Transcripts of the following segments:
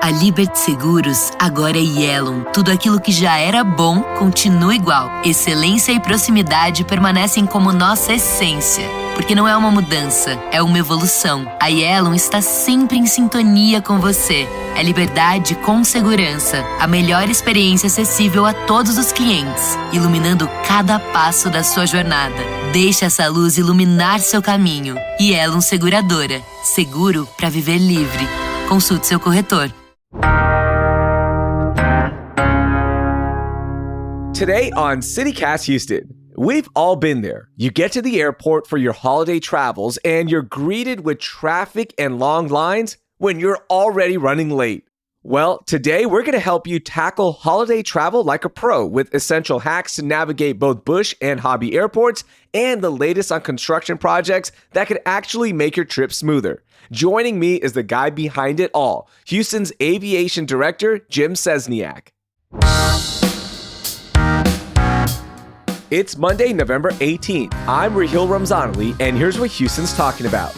A Liberty Seguros agora é Yellow. Tudo aquilo que já era bom continua igual. Excelência e proximidade permanecem como nossa essência. Porque não é uma mudança, é uma evolução. A Yellow está sempre em sintonia com você. É liberdade com segurança. A melhor experiência acessível a todos os clientes, iluminando cada passo da sua jornada. Deixe essa luz iluminar seu caminho. Yellow Seguradora. Seguro para viver livre. Consulte seu corretor. Today on CityCast Houston, we've all been there. You get to the airport for your holiday travels and you're greeted with traffic and long lines when you're already running late. Well, today we're going to help you tackle holiday travel like a pro with essential hacks to navigate both Bush and hobby airports and the latest on construction projects that could actually make your trip smoother. Joining me is the guy behind it all, Houston's aviation director, Jim Szczesniak. It's Monday, November 18th. I'm Raheel Ramzanali, and here's what Houston's talking about.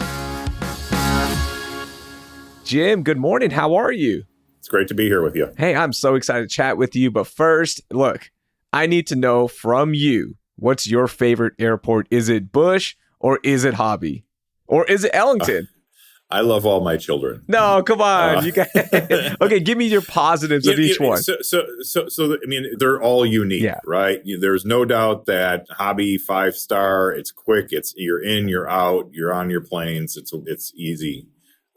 Jim, good morning. How are you? It's great to be here with you. Hey, I'm so excited to chat with you. But first, look, I need to know from you, what's your favorite airport? Is it Bush or is it Hobby? Or is it Ellington? I love all my children. No, come on. You got Okay, give me your positives of each one. So, I mean, they're all unique, right? There's no doubt that Hobby 5-star, it's quick, you're in, you're out, you're on your planes, it's easy.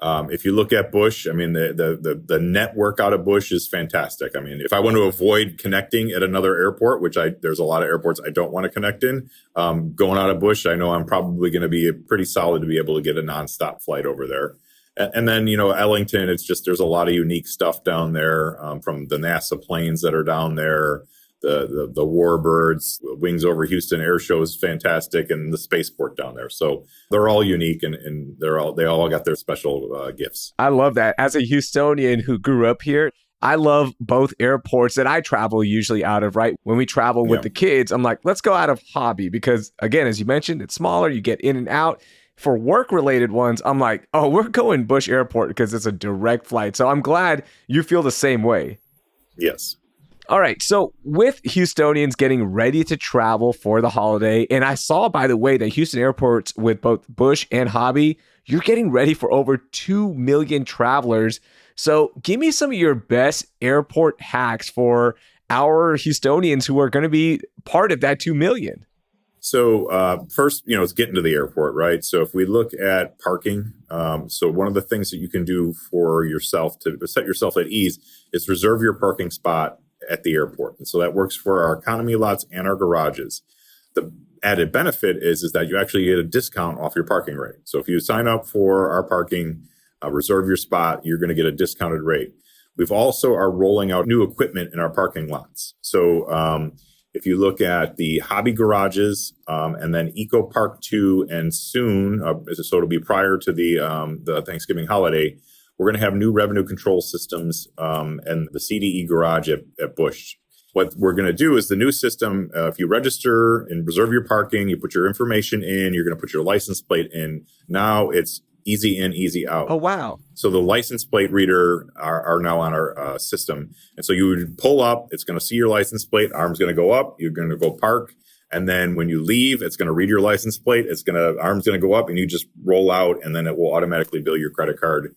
If you look at Bush, I mean, the network out of Bush is fantastic. I mean, if I want to avoid connecting at another airport, which there's a lot of airports I don't want to connect in, going out of Bush, I know I'm probably going to be pretty solid to be able to get a nonstop flight over there. And then, Ellington, it's just, there's a lot of unique stuff down there, from the NASA planes that are down there. The Warbirds, Wings Over Houston Air Show is fantastic, and the spaceport down there. So they're all unique, and they all got their special gifts. I love that. As a Houstonian who grew up here, I love both airports that I travel usually out of, right? When we travel with the kids, I'm like, let's go out of Hobby because, again, as you mentioned, it's smaller, you get in and out. For work-related ones, I'm like, oh, we're going Bush Airport because it's a direct flight. So I'm glad you feel the same way. Yes. All right, so with Houstonians getting ready to travel for the holiday, and I saw, by the way, that Houston airports with both Bush and Hobby, you're getting ready for over 2 million travelers. So give me some of your best airport hacks for our Houstonians who are going to be part of that 2 million. So first, it's getting to the airport, right? So if we look at parking, so one of the things that you can do for yourself to set yourself at ease is reserve your parking spot at the airport. And so that works for our economy lots and our garages. The added benefit is that you actually get a discount off your parking rate. So if you sign up for our parking, reserve your spot, you're going to get a discounted rate. We've also are rolling out new equipment in our parking lots. So if you look at the hobby garages, and then Eco Park 2, and soon, so it'll be prior to the Thanksgiving holiday, we're going to have new revenue control systems and the CDE garage at Bush. What we're going to do is the new system, if you register and reserve your parking, you put your information in, you're going to put your license plate in. Now it's easy in, easy out. Oh, wow. So the license plate reader are now on our system. And so you would pull up, it's going to see your license plate, arm's going to go up, you're going to go park. And then when you leave, it's going to read your license plate, arm's going to go up, and you just roll out, and then it will automatically bill your credit card.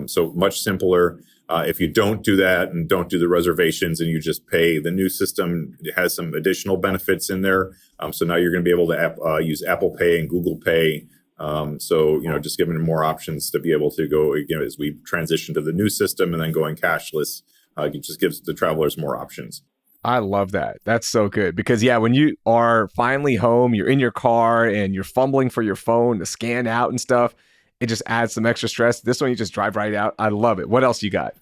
So much simpler. If you don't do that and don't do the reservations and you just pay, the new system has some additional benefits in there. So now you're going to be able to use Apple Pay and Google Pay. So, just giving them more options to be able to go, as we transition to the new system and then going cashless, it just gives the travelers more options. I love that. That's so good because, when you are finally home, you're in your car and you're fumbling for your phone to scan out and stuff, it just adds some extra stress. This one, you just drive right out. I love it. What else you got?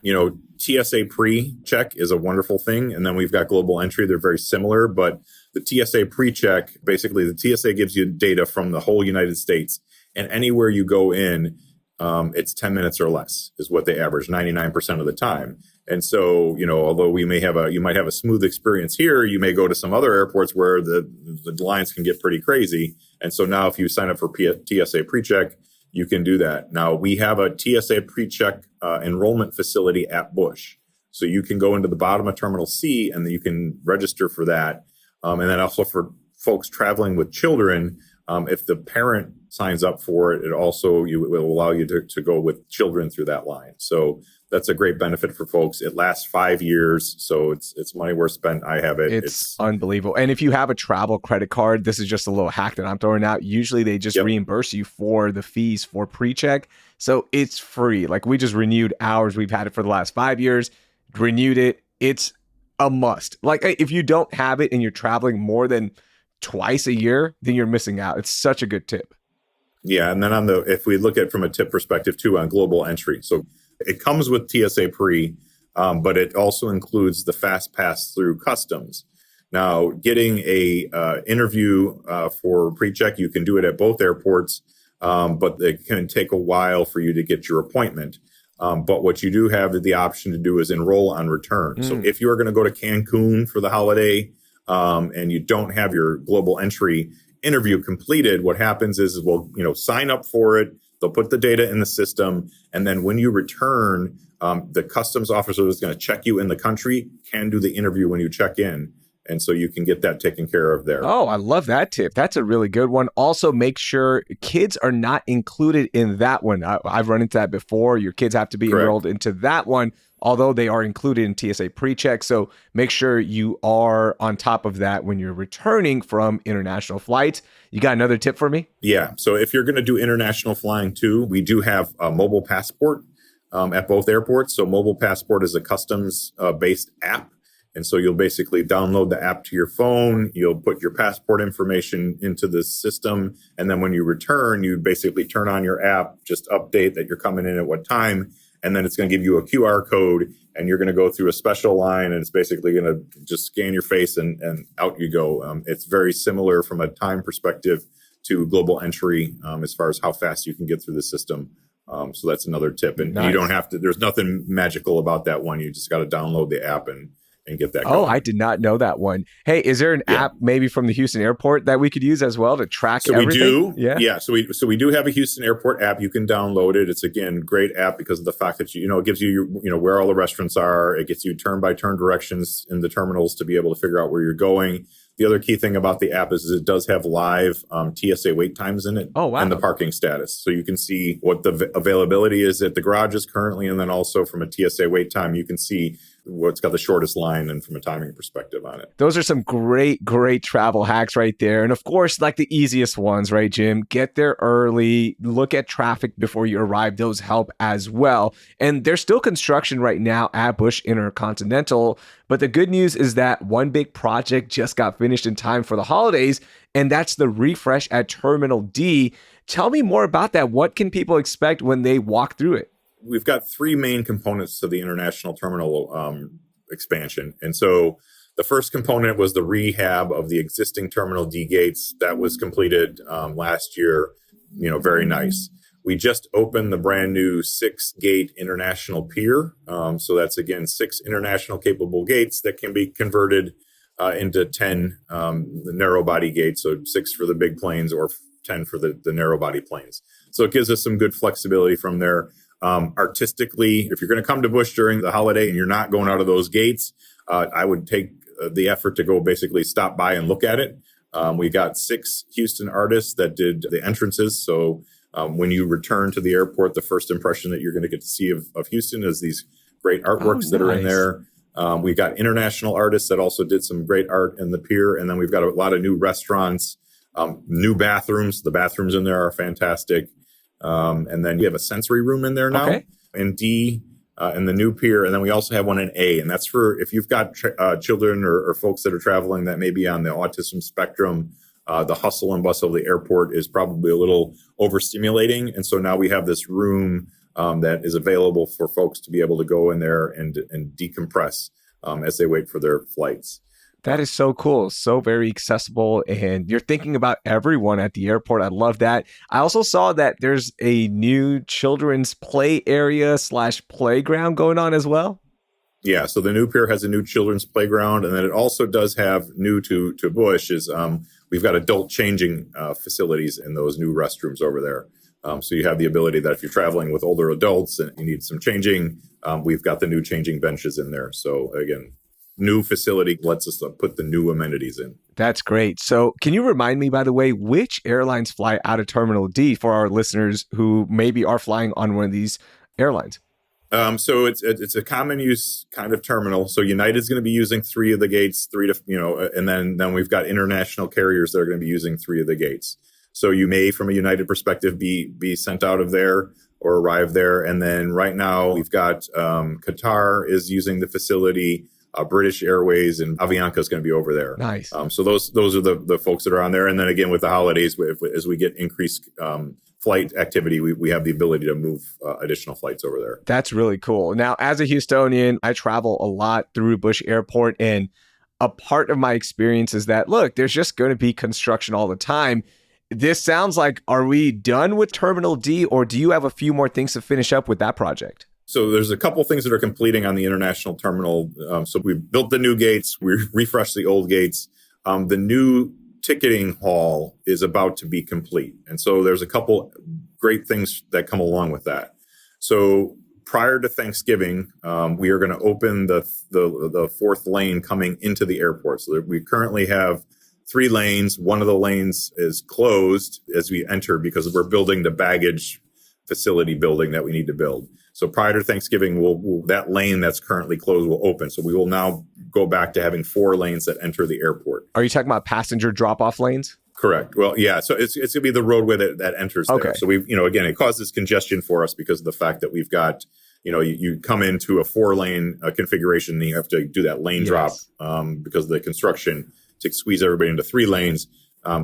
TSA pre-check is a wonderful thing. And then we've got global entry. They're very similar, but the TSA pre-check, basically the TSA gives you data from the whole United States, and anywhere you go in, it's 10 minutes or less is what they average 99% of the time. And so, although you might have a smooth experience here, you may go to some other airports where the lines can get pretty crazy. And so now if you sign up for TSA pre-check, you can do that. Now, we have a TSA PreCheck enrollment facility at Bush. So you can go into the bottom of Terminal C and you can register for that. And then also for folks traveling with children, if the parent signs up for it, it will allow you to go with children through that line. So that's a great benefit for folks. It lasts 5 years, so it's money well spent. I have it. It's unbelievable. And if you have a travel credit card, this is just a little hack that I'm throwing out. Usually they just reimburse you for the fees for pre-check. So it's free. Like we just renewed ours. We've had it for the last 5 years, renewed it. It's a must. Like if you don't have it and you're traveling more than twice a year, then you're missing out. It's such a good tip. Yeah. And then if we look at it from a tip perspective too on global entry. So it comes with TSA Pre, but it also includes the fast pass through customs. Now, getting a interview for pre-check, you can do it at both airports, but it can take a while for you to get your appointment. But what you do have the option to do is enroll on return. So if you are going to go to Cancun for the holiday and you don't have your global entry interview completed, what happens is sign up for it. They'll put the data in the system. And then when you return, the customs officer that's going to check you in the country can do the interview when you check in. And so you can get that taken care of there. Oh, I love that tip. That's a really good one. Also, make sure kids are not included in that one. I've run into that before. Your kids have to be enrolled into that one, although they are included in TSA PreCheck. So make sure you are on top of that when you're returning from international flights. You got another tip for me? Yeah. So if you're going to do international flying too, we do have a mobile passport at both airports. So mobile passport is a customs based app. And so you'll basically download the app to your phone. You'll put your passport information into the system. And then when you return, you basically turn on your app, just update that you're coming in at what time. And then it's going to give you a QR code and you're going to go through a special line and it's basically going to just scan your face and out you go. It's very similar from a time perspective to global entry as far as how fast you can get through the system. So that's another tip. And you don't have to, there's nothing magical about that one. You just got to download the app and get that going. Oh, I did not know that one. Hey, is there an app maybe from the Houston airport that we could use as well to track everything? We do. Yeah. So we do have a Houston airport app. You can download it. It's again, great app because of the fact that it gives you where all the restaurants are. It gets you turn by turn directions in the terminals to be able to figure out where you're going. The other key thing about the app is it does have live TSA wait times in it. Oh, wow. And the parking status. So you can see what the availability is at the garages currently. And then also from a TSA wait time, you can see what's got the shortest line and from a timing perspective on it. Those are some great travel hacks right there. And of course, like the easiest ones, right, Jim? Get there early, look at traffic before you arrive. Those help as well. And there's still construction right now at Bush Intercontinental. But the good news is that one big project just got finished in time for the holidays, and that's the refresh at Terminal D. Tell me more about that. What can people expect when they walk through it? We've got three main components to the international terminal expansion. And so the first component was the rehab of the existing Terminal D gates that was completed last year. Very nice. We just opened the brand new 6-gate international pier. So that's, again, 6 international capable gates that can be converted into 10 the narrow body gates. So 6 for the big planes or 10 for the narrow body planes. So it gives us some good flexibility from there. Artistically, if you're going to come to Bush during the holiday and you're not going out of those gates, I would take the effort to go basically stop by and look at it. We got 6 Houston artists that did the entrances. So when you return to the airport, the first impression that you're going to get to see of Houston is these great artworks that are in there. We've got international artists that also did some great art in the pier. And then we've got a lot of new restaurants, new bathrooms. The bathrooms in there are fantastic. And then you have a sensory room in there now in D in the new pier. And then we also have one in A. And that's for if you've got children or folks that are traveling that may be on the autism spectrum. The hustle and bustle of the airport is probably a little overstimulating. And so now we have this room that is available for folks to be able to go in there and decompress as they wait for their flights. That is so cool. So very accessible. And you're thinking about everyone at the airport. I love that. I also saw that there's a new children's play area / playground going on as well. Yeah. So the new pier has a new children's playground. And then it also does have new to Bush is we've got adult changing facilities in those new restrooms over there. So you have the ability that if you're traveling with older adults and you need some changing, we've got the new changing benches in there. So again, new facility lets us put the new amenities in. That's great. So can you remind me, by the way, which airlines fly out of Terminal D for our listeners who maybe are flying on one of these airlines? So it's a common use kind of terminal. So United's going to be using 3 of the gates, and then we've got international carriers that are going to be using 3 of the gates. So you may, from a United perspective, be sent out of there or arrive there. And then right now we've got Qatar is using the facility. British Airways and Avianca is going to be over there. Nice. So those are the folks that are on there. And then again, with the holidays, as we get increased flight activity, we have the ability to move additional flights over there. That's really cool. Now, as a Houstonian, I travel a lot through Bush Airport, and a part of my experience is that, look, there's just going to be construction all the time. This sounds like, are we done with Terminal D, or do you have a few more things to finish up with that project? So there's a couple things that are completing on the international terminal. So we built the new gates, we refreshed the old gates. The new ticketing hall is about to be complete. And so there's a couple great things that come along with that. So prior to Thanksgiving, we are going to open the 4th lane coming into the airport. So we currently have 3 lanes. One of the lanes is closed as we enter because we're building the baggage facility building that we need to build. So prior to Thanksgiving, that lane that's currently closed will open. So we will now go back to having 4 lanes that enter the airport. Are you talking about passenger drop-off lanes? Correct. Well, yeah. So it's going to be the roadway that enters there. So again, it causes congestion for us because of the fact that we've got, you come into a 4-lane configuration and you have to do that lane drop because of the construction to squeeze everybody into 3 lanes.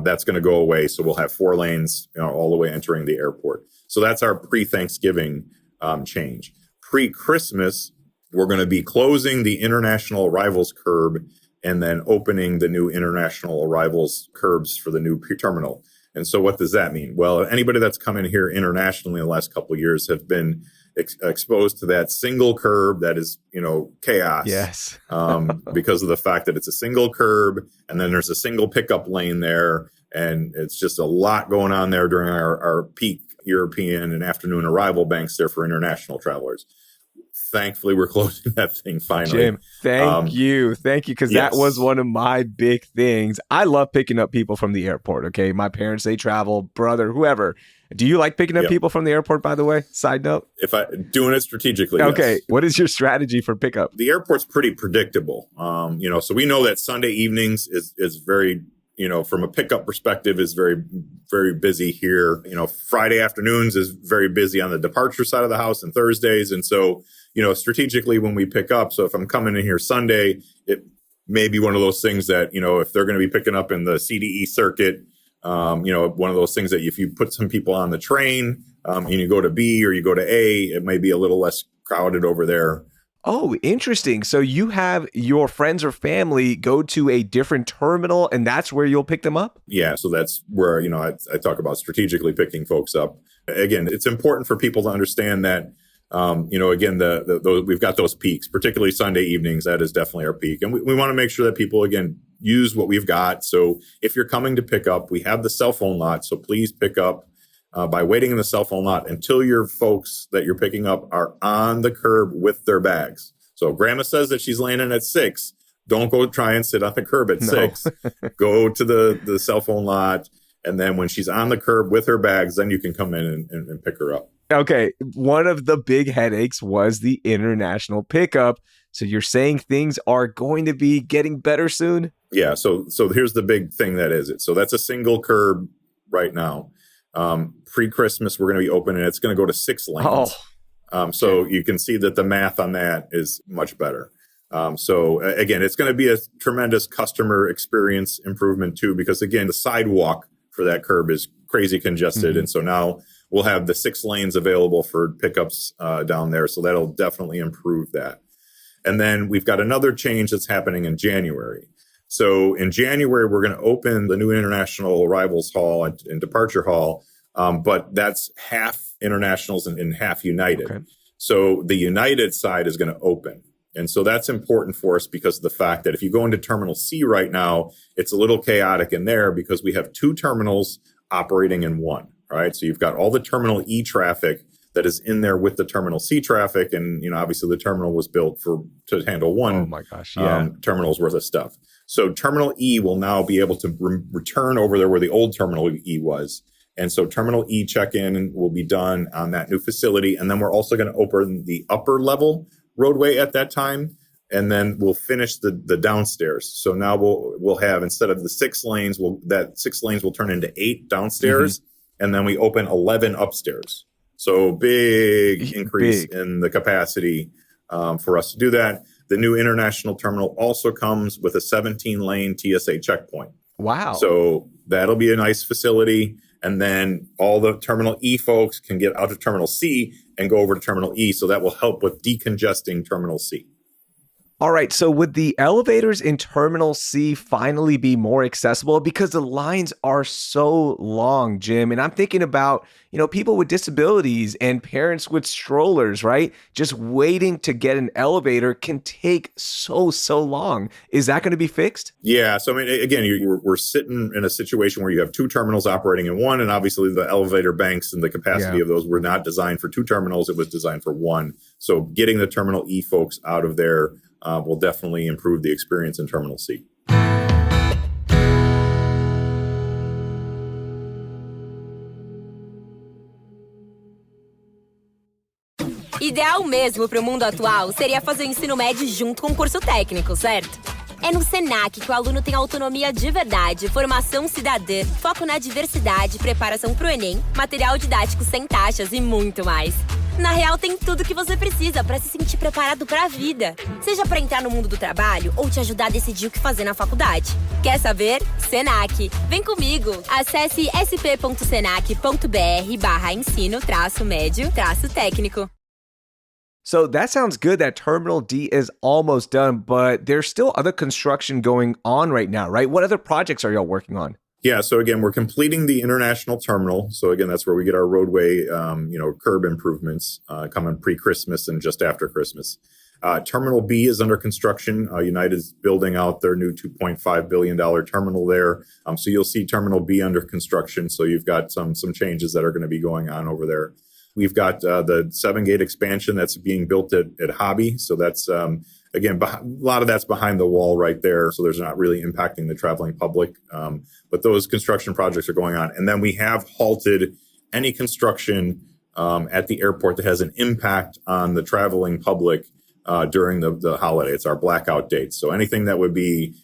That's going to go away. So we'll have 4 lanes, all the way entering the airport. So that's our pre-Thanksgiving change. Pre-Christmas, we're going to be closing the international arrivals curb and then opening the new international arrivals curbs for the new terminal. And so what does that mean? Well, anybody that's come in here internationally in the last couple of years have been exposed to that single curb that is, chaos. Yes. Because of the fact that it's a single curb and then there's a single pickup lane there. And it's just a lot going on there during our peak European and afternoon arrival banks there for international travelers. Thankfully, we're closing that thing finally. Jim, thank you. Because that was one of my big things. I love picking up people from the airport, okay? My parents, they travel, brother, whoever. Do you like picking up people from the airport, by the way? Side note? Doing it strategically, okay. Yes. What is your strategy for pickup? The airport's pretty predictable. So we know that Sunday evenings is very, from a pickup perspective, is very, very busy here. Friday afternoons is very busy on the departure side of the house and Thursdays. And so, strategically when we pick up, so if I'm coming in here Sunday, it may be one of those things that, if they're going to be picking up in the CDE circuit, one of those things that if you put some people on the train and you go to B or you go to A, it may be a little less crowded over there. Oh, interesting. So you have your friends or family go to a different terminal and that's where you'll pick them up? Yeah. So that's where, I talk about strategically picking folks up. Again, it's important for people to understand that, again, we've got those peaks, particularly Sunday evenings. That is definitely our peak. And we want to make sure that people, again, use what we've got. So if you're coming to pick up, we have the cell phone lot. So please pick up by waiting in the cell phone lot until your folks that you're picking up are on the curb with their bags. So if grandma says that she's landing at 6, don't go try and sit on the curb at 6. Go to the cell phone lot. And then when she's on the curb with her bags, then you can come in and pick her up. Okay. One of the big headaches was the international pickup. So you're saying things are going to be getting better soon? Yeah. So here's the big thing that is it. So that's a single curb right now. Pre-Christmas, we're going to be open and it's going to go to 6 lanes. So you can see that the math on that is much better. So again, it's going to be a tremendous customer experience improvement too, because again, the sidewalk for that curb is crazy congested. Mm-hmm. And so now we'll have the 6 lanes available for pickups down there. So that'll definitely improve that. And then we've got another change that's happening in January. So in January, we're going to open the new International Arrivals Hall and Departure Hall, but that's half internationals and half United. Okay. So the United side is going to open. And so that's important for us because of the fact that if you go into Terminal C right now, it's a little chaotic in there because we have 2 terminals operating in one. right? So you've got all the Terminal E traffic that is in there with the Terminal C traffic. And, obviously the terminal was built to handle one Oh my gosh, yeah. terminal's worth of stuff. So Terminal E will now be able to return over there where the old Terminal E was. And so Terminal E check-in will be done on that new facility. And then we're also going to open the upper level roadway at that time. And then we'll finish the downstairs. So now we'll have, instead of the 6 lanes, that 6 lanes will turn into 8 downstairs. And then we open 11 upstairs. So big increase in the capacity for us to do that. The new international terminal also comes with a 17-lane TSA checkpoint. Wow. So that'll be a nice facility. And then all the Terminal E folks can get out of Terminal C and go over to Terminal E. So that will help with decongesting Terminal C. All right, so would the elevators in Terminal C finally be more accessible? Because the lines are so long, Jim. And I'm thinking about, people with disabilities and parents with strollers, right? Just waiting to get an elevator can take so long. Is that going to be fixed? Yeah. So, again, we're sitting in a situation where you have 2 terminals operating in one. And obviously the elevator banks and the capacity of those were not designed for 2 terminals. It was designed for 1. So getting the Terminal E folks out of there will definitely improve the experience in Terminal C. Ideal mesmo para o mundo atual seria fazer o ensino médio junto com o curso técnico, certo? É no Senac que o aluno tem autonomia de verdade, formação cidadã, foco na diversidade, preparação para o Enem, material didático sem taxas e muito mais. Na real, tem tudo que você precisa para se sentir preparado para a vida. Seja para entrar no mundo do trabalho ou te ajudar a decidir o que fazer na faculdade. Quer saber? Senac. Vem comigo. Acesse sp.senac.br/ensino-médio-técnico. So that sounds good that Terminal D is almost done, but there's still other construction going on right now, right? What other projects are y'all working on? Yeah. So again, we're completing the international terminal. So again, that's where we get our roadway, curb improvements coming pre-Christmas and just after Christmas. Terminal B is under construction. United's building out their new $2.5 billion terminal there. So you'll see Terminal B under construction. So you've got some changes that are going to be going on over there. We've got the 7-gate expansion that's being built at Hobby. So that's, again, a lot of that's behind the wall right there. So there's not really impacting the traveling public. But those construction projects are going on. And then we have halted any construction at the airport that has an impact on the traveling public during the holiday. It's our blackout dates. So anything that would be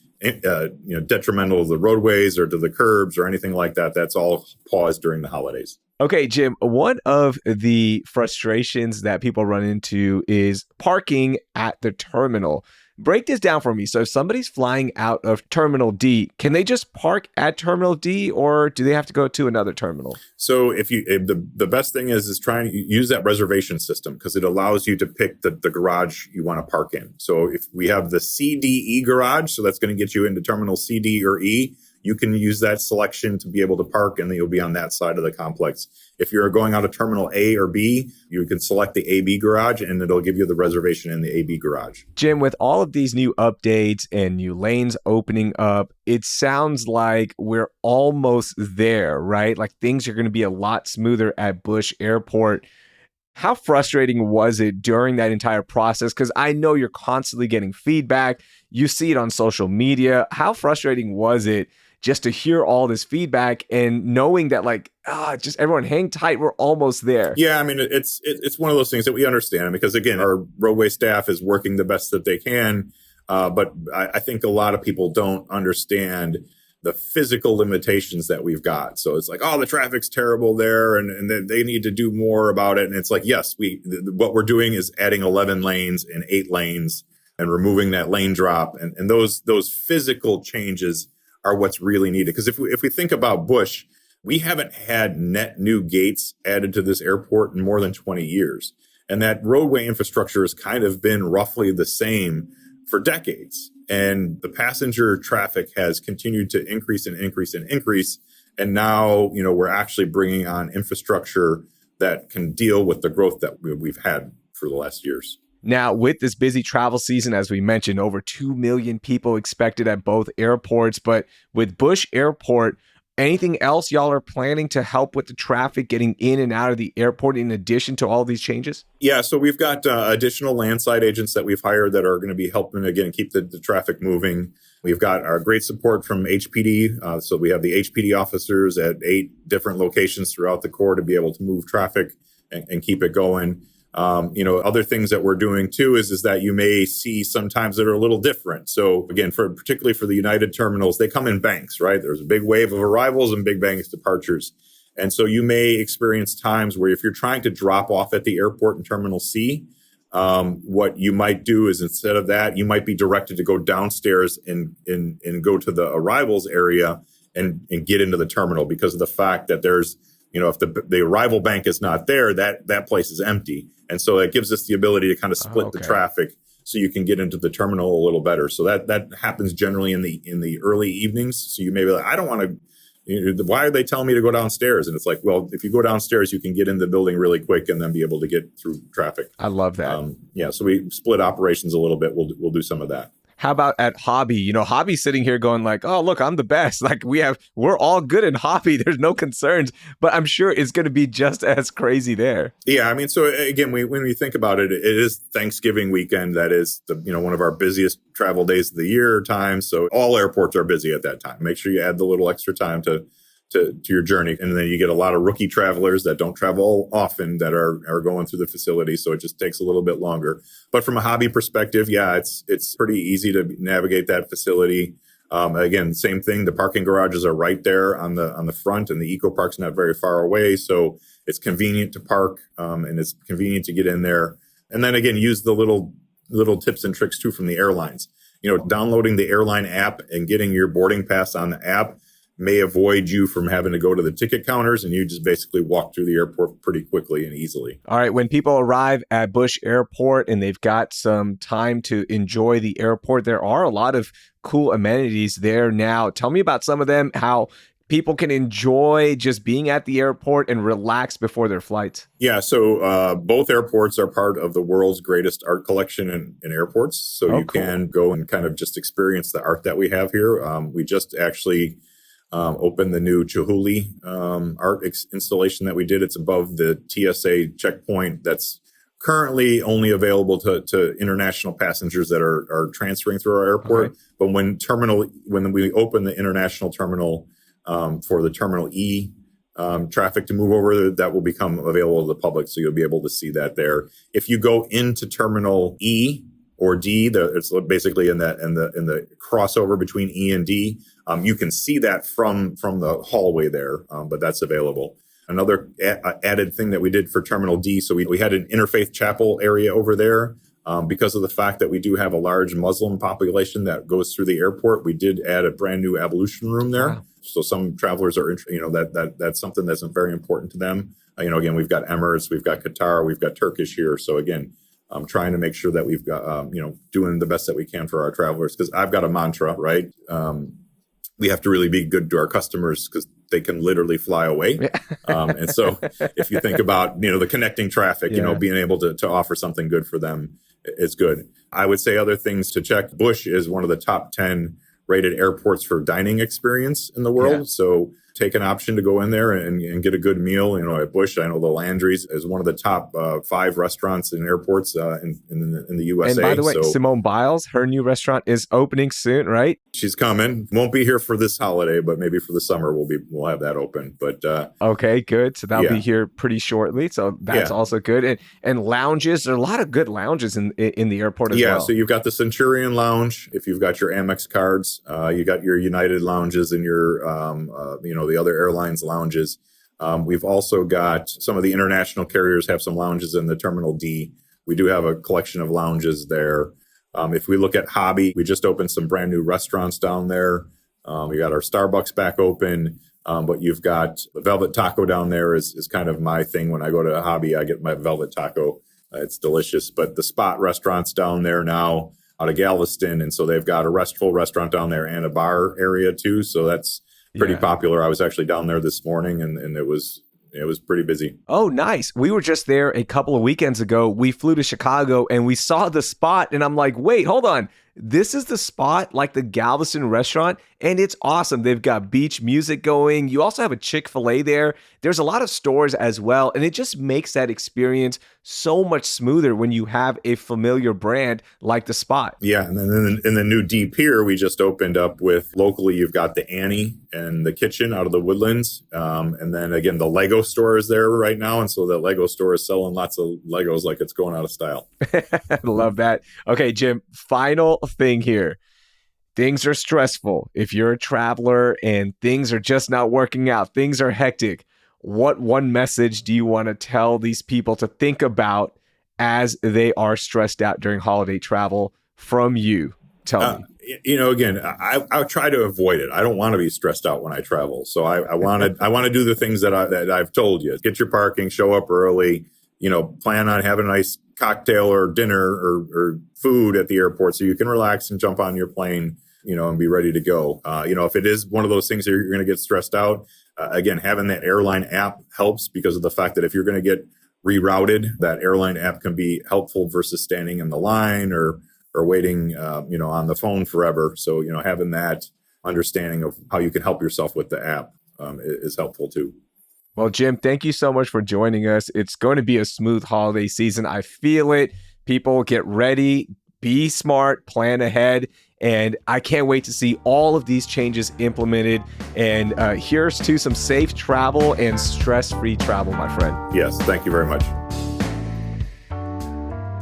detrimental to the roadways or to the curbs or anything like that, that's all paused during the holidays. Okay, Jim, one of the frustrations that people run into is parking at the terminal. Break this down for me. So if somebody's flying out of Terminal D, can they just park at Terminal D or do they have to go to another terminal? So if the best thing is trying to use that reservation system because it allows you to pick the garage you want to park in. So if we have the CDE garage, so that's going to get you into Terminal C, D, or E, you can use that selection to be able to park and then you'll be on that side of the complex. If you're going out of Terminal A or B, you can select the AB garage and it'll give you the reservation in the AB garage. Jim, with all of these new updates and new lanes opening up, it sounds like we're almost there, right? Like things are going to be a lot smoother at Bush Airport. How frustrating was it during that entire process? Because I know you're constantly getting feedback. You see it on social media. How frustrating was it just to hear all this feedback and knowing that just everyone hang tight, we're almost there? Yeah, I mean, it's one of those things that we understand because, again, our roadway staff is working the best that they can. But I think a lot of people don't understand the physical limitations that we've got. So it's like, the traffic's terrible there and they need to do more about it. And it's like, yes, what we're doing is adding 11 lanes and 8 lanes and removing that lane drop. And those physical changes are what's really needed. Because if we think about Bush, we haven't had net new gates added to this airport in more than 20 years. And that roadway infrastructure has kind of been roughly the same for decades. And the passenger traffic has continued to increase and increase and increase. And now, we're actually bringing on infrastructure that can deal with the growth that we've had for the last years. Now, with this busy travel season, as we mentioned, over 2 million people expected at both airports. But with Bush Airport Anything else y'all are planning to help with the traffic getting in and out of the airport in addition to all these changes? Yeah, so we've got additional landside agents that we've hired that are going to be helping, again, keep the traffic moving. We've got our great support from HPD. So we have the HPD officers at 8 different locations throughout the Corps to be able to move traffic and keep it going. Other things that we're doing too is that you may see sometimes that are a little different. So again, particularly for the United terminals, they come in banks, right? There's a big wave of arrivals and big banks departures. And so you may experience times where if you're trying to drop off at the airport in Terminal C, what you might do is instead of that, you might be directed to go downstairs and go to the arrivals area and get into the terminal because of the fact that there's, if the arrival bank is not there, that place is empty. And so that gives us the ability to kind of split the traffic so you can get into the terminal a little better. So that happens generally in the early evenings. So you may be like, I don't want to, why are they telling me to go downstairs? And it's like, well, if you go downstairs, you can get in the building really quick and then be able to get through traffic. I love that. So we split operations a little bit. We'll do some of that. How about at Hobby? Hobby's sitting here going like, oh, look, I'm the best. Like we're all good in Hobby. There's no concerns, but I'm sure it's going to be just as crazy there. Yeah. I mean, so again, when we think about it, it is Thanksgiving weekend. That is one of our busiest travel days of the year time. So all airports are busy at that time. Make sure you add the little extra time to your journey. And then you get a lot of rookie travelers that don't travel often that are going through the facility. So it just takes a little bit longer. But from a Hobby perspective, yeah, it's pretty easy to navigate that facility. Again, same thing. The parking garages are right there on the front, and the Eco Park's not very far away. So it's convenient to park, and it's convenient to get in there. And then again, use the little tips and tricks too from the airlines. Downloading the airline app and getting your boarding pass on the app may avoid you from having to go to the ticket counters, and you just basically walk through the airport pretty quickly and easily. All right. When people arrive at Bush Airport and they've got some time to enjoy the airport, there are a lot of cool amenities there now. Tell me about some of them, how people can enjoy just being at the airport and relax before their flights. Yeah, so both airports are part of the world's greatest art collection in airports. So you can go and kind of just experience the art that we have here. We just actually opened the new Chihuly art installation that we did. It's above the TSA checkpoint that's currently only available to international passengers that are transferring through our airport. Okay. But when we open the international terminal for the Terminal E traffic to move over, that will become available to the public. So you'll be able to see that there. If you go into Terminal E or D, it's basically in the crossover between E and D. You can see that from the hallway there, but that's available. Another added thing that we did for Terminal D, so we had an interfaith chapel area over there. Because of the fact that we do have a large Muslim population that goes through the airport, we did add a brand new ablution room there. Wow. So some travelers are, that's something that's very important to them. Again, we've got Emirates, we've got Qatar, we've got Turkish here. So again, I'm trying to make sure that we've got, doing the best that we can for our travelers. Because I've got a mantra, right? We have to really be good to our customers because they can literally fly away. And so if you think about, the connecting traffic, being able to offer something good for them is good. I would say other things to check. Bush is one of the top 10 rated airports for dining experience in the world. Yeah. So take an option to go in there and get a good meal. At Bush, I know the Landry's is one of the top 5 restaurants in airports in the USA. And by the way, Simone Biles, her new restaurant is opening soon, right? She's coming. Won't be here for this holiday, but maybe for the summer we'll have that open. But okay, good. So that'll be here pretty shortly. So that's also good. And lounges, there are a lot of good lounges in the airport as well. Yeah, so you've got the Centurion Lounge. If you've got your Amex cards, you got your United lounges and your the other airlines lounges. We've also got some of the international carriers have some lounges in the Terminal D. We do have a collection of lounges there. If we look at Hobby, we just opened some brand new restaurants down there. We got our Starbucks back open, but you've got the Velvet Taco down there is kind of my thing. When I go to Hobby, I get my Velvet Taco. It's delicious. But the Spot restaurants down there now out of Galveston, and so they've got a full restaurant down there and a bar area too. So that's pretty popular. I was actually down there this morning, and it was pretty busy. Oh, nice. We were just there a couple of weekends ago. We flew to Chicago and we saw the Spot, and I'm like, wait, hold on. this is the spot, like the Galveston restaurant, and it's awesome. They've got beach music going. You also have a Chick-fil-A there. There's a lot of stores as well, and it just makes that experience so much smoother when you have a familiar brand like the spot. Yeah, and then in the new D Pier, we just opened up with locally, you've got the Annie and the Kitchen out of the Woodlands. And then again, the Lego store is there right now. And so the Lego store is selling lots of Legos like it's going out of style. Love that. Okay, Jim, final thing here. Things are stressful. If you're a traveler and things are just not working out, things are hectic. What one message do you want to tell these people to think about as they are stressed out during holiday travel from you? Tell me. Again, I try to avoid it. I don't want to be stressed out when I travel. So I want to do the things that I've told you. Get your parking, show up early, plan on having a nice cocktail or dinner or food at the airport so you can relax and jump on your plane, and be ready to go. If it is one of those things that you're going to get stressed out, again, having that airline app helps because of the fact that if you're going to get rerouted, that airline app can be helpful versus standing in the line or waiting, on the phone forever. So, having that understanding of how you can help yourself with the app is helpful too. Well, Jim, thank you so much for joining us. It's going to be a smooth holiday season. I feel it. People get ready, be smart, plan ahead. And I can't wait to see all of these changes implemented. And here's to some safe travel and stress-free travel, my friend. Yes, thank you very much.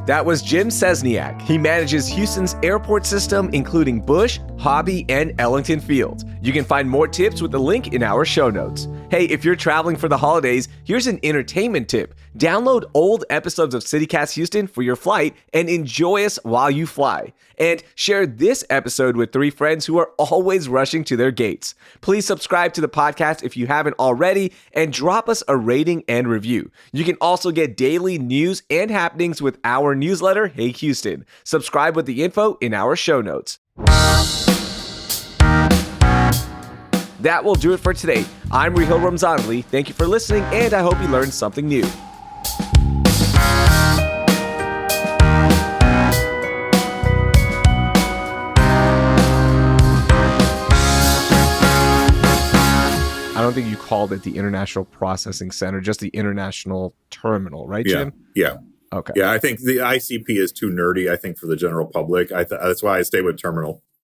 That was Jim Szczesniak. He manages Houston's airport system, including Bush, Hobby, and Ellington Fields. You can find more tips with the link in our show notes. Hey, if you're traveling for the holidays, here's an entertainment tip. Download old episodes of CityCast Houston for your flight and enjoy us while you fly. And share this episode with 3 friends who are always rushing to their gates. Please subscribe to the podcast if you haven't already and drop us a rating and review. You can also get daily news and happenings with our newsletter, Hey Houston. Subscribe with the info in our show notes. That will do it for today. I'm Raheel Ramzanali. Thank you for listening, and I hope you learned something new. I don't think you called it the International Processing Center, just the International Terminal, right, Jim? Yeah. Okay. Yeah, I think the ICP is too nerdy, I think, for the general public. That's why I stay with terminal.